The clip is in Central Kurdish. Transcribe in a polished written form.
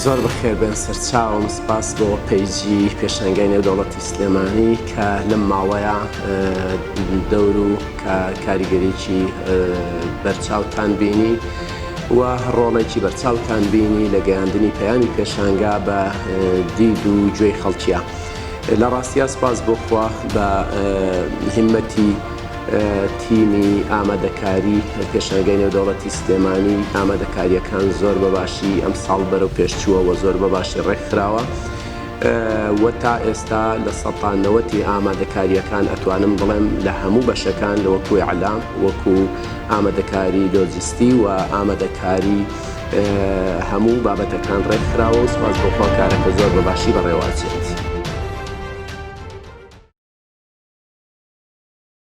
زۆر بەخێر بێن سەرچاوم سپاس بۆ پەیجی پێشانگای نێودەوڵەتی سلێمانی کە لەم ماوەیە دەور و کاریگەریی بەرچاوتان بینی و ڕۆڵێکی بەرچاوتان بینی لە گەیاندنی پەیامی پێشانگا بە دید و گوێی خەڵکیە. لە ڕاستیە سپاس بۆخوا بە هیمەتی تیمی ئامادەکاری پێشانگای نێودەوڵەتی سلێمانی ئامادەکاریەکان زۆر بەباشی ئەم ساڵ بەرەو پێشچووەوە زۆر بەباشی ڕێکخراوە و تا ئێستا لە سەتانەوەتی ئامادەکاریەکان ئەتوانم بڵێم لە هەموو بەشەکان لە وەکو ئیعلام وەکو ئامادەکاری لۆجیستی و ئامادەکاری هەموو بابەتەکان ڕێکخراوە و سپاس بۆخوا کارەکە زۆر بەباشی بەڕێوەچێت.